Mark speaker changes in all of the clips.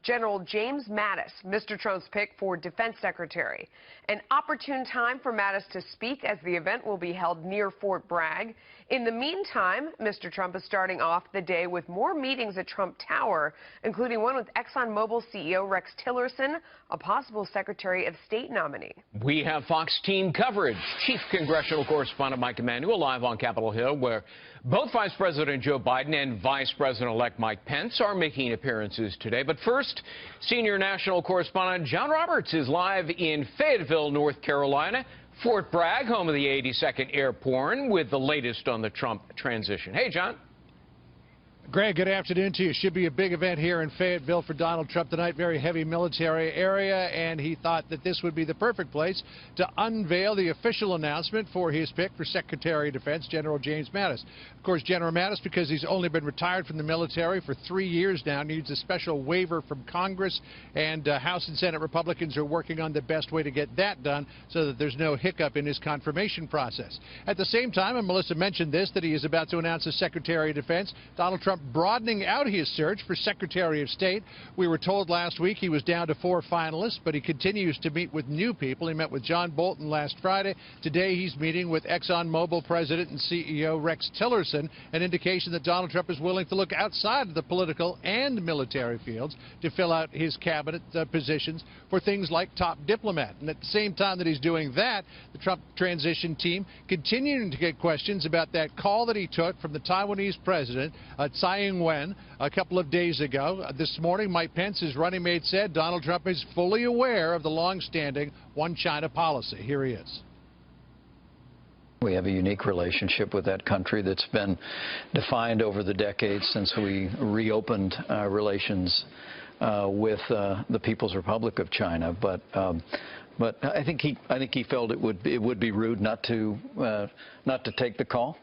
Speaker 1: General James Mattis, Mr. Trump's pick for Defense Secretary. An opportune time for Mattis to speak, as the event will be held near Fort Bragg. In the meantime, Mr. Trump is starting off the day with more meetings at Trump Tower, including one with ExxonMobil CEO Rex Tillerson, a possible Secretary of State nominee.
Speaker 2: We have Fox team coverage. Chief Congressional Correspondent Mike Emanuel live on Capitol Hill, where both Vice President Joe Biden and Vice President-elect Mike Pence are making appearances today. But first, Senior National Correspondent John Roberts is live in Fayetteville, North Carolina. Fort Bragg, home of the 82nd Airborne, with the latest on the Trump transition. Hey, John.
Speaker 3: Greg, good afternoon to you. Should be a big event here in Fayetteville for Donald Trump tonight. Very heavy military area, and he thought that this would be the perfect place to unveil the official announcement for his pick for Secretary of Defense, General James Mattis. Of course, General Mattis, because he's only been retired from the military for 3 years now, needs a special waiver from Congress, and House and Senate Republicans are working on the best way to get that done so that there's no hiccup in his confirmation process. At the same time, and Melissa mentioned this, that he is about to announce a Secretary of Defense, Donald Trump broadening out his search for Secretary of State. We were told last week he was down to 4 finalists, but he continues to meet with new people. He met with John Bolton last Friday. Today he's meeting with ExxonMobil President and CEO Rex Tillerson, an indication that Donald Trump is willing to look outside of the political and military fields to fill out his cabinet positions for things like top diplomat. And at the same time that he's doing that, the Trump transition team continuing to get questions about that call that he took from the Taiwanese president, Tsai Ing-wen, a couple of days ago. This morning, Mike Pence, his running mate, said Donald Trump is fully aware of the long-standing one China policy. Here he is.
Speaker 4: We have a unique relationship with that country that's been defined over the decades since we reopened relations with the People's Republic of China. But I think he felt it would be rude not to take the call.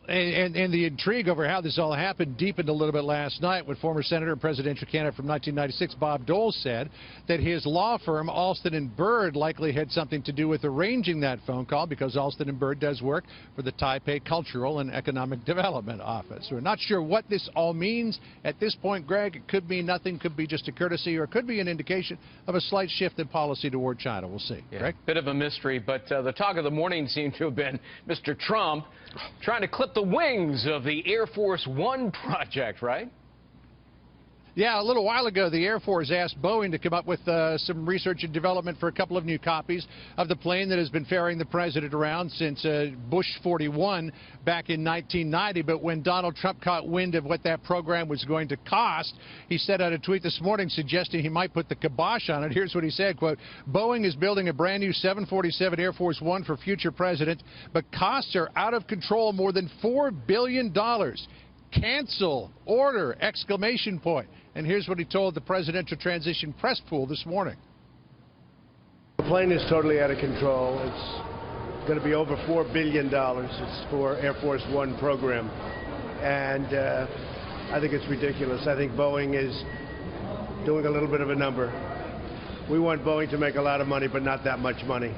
Speaker 3: And the intrigue over how this all happened deepened a little bit last night when former Senator and presidential candidate from 1996, Bob Dole, said that his law firm, Alston & Bird, likely had something to do with arranging that phone call, because Alston & Bird does work for the Taipei Cultural and Economic Development Office. We're not sure what this all means at this point, Greg. It could mean nothing, could be just a courtesy, or it could be an indication of a slight shift in policy toward China. We'll see.
Speaker 2: Yeah,
Speaker 3: Greg?
Speaker 2: bit of a mystery, but the talk of the morning seemed to have been Mr. Trump trying to clip the wings of the Air Force One project, right?
Speaker 3: Yeah, a little while ago, the Air Force asked Boeing to come up with some research and development for a couple of new copies of the plane that has been ferrying the president around since Bush 41 back in 1990. But when Donald Trump caught wind of what that program was going to cost, he sent out a tweet this morning suggesting he might put the kibosh on it. Here's what he said, quote, "Boeing is building a brand new 747 Air Force One for future presidents, but costs are out of control, more than $4 billion. Cancel order, exclamation point." And here's what he told the presidential transition press pool this morning.
Speaker 5: The plane is totally out of control. It's going to be over $4 billion. It's for Air Force One program. And I think it's ridiculous. I think Boeing is doing a little bit of a number. We want Boeing to make a lot of money, but not that much money.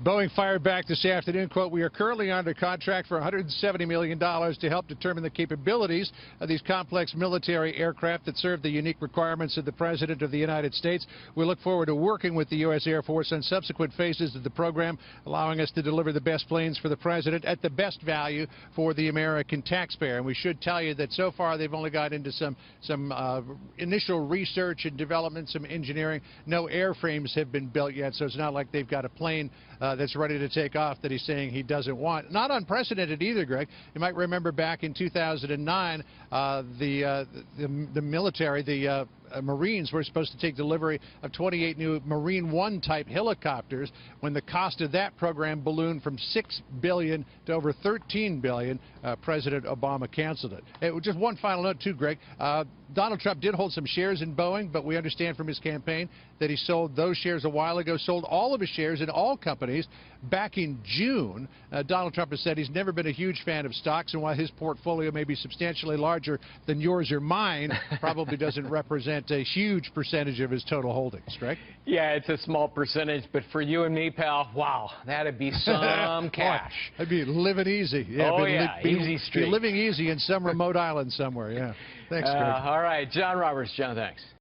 Speaker 3: Boeing fired back this afternoon, quote, "We are currently under contract for $170 million to help determine the capabilities of these complex military aircraft that serve the unique requirements of the President of the United States. We look forward to working with the U.S. Air Force on subsequent phases of the program, allowing us to deliver the best planes for the President at the best value for the American taxpayer." And we should tell you that so far they've only got into some initial research and development, some engineering. No airframes have been built yet, so it's not like they've got a plane that's ready to take off that he's saying he doesn't want. Not unprecedented either, Greg. You might remember back in 2009, the military, the Marines were supposed to take delivery of 28 new Marine One type helicopters. When the cost of that program ballooned from $6 billion to over $13 billion, President Obama canceled it. Just one final note, too, Greg. Donald Trump did hold some shares in Boeing, but we understand from his campaign that he sold those shares a while ago, sold all of his shares in all companies least. Back in June, Donald Trump has said he's never been a huge fan of stocks, and while his portfolio may be substantially larger than yours or mine, probably doesn't represent a huge percentage of his total holdings, correct?
Speaker 2: Yeah, it's a small percentage, but for you and me, pal, wow, that'd be some cash.
Speaker 3: Boy, I'd be living easy. Yeah,
Speaker 2: oh, yeah, easy street.
Speaker 3: Be living easy in some remote island somewhere, yeah. Thanks, Greg.
Speaker 2: All right, John Roberts. John, thanks.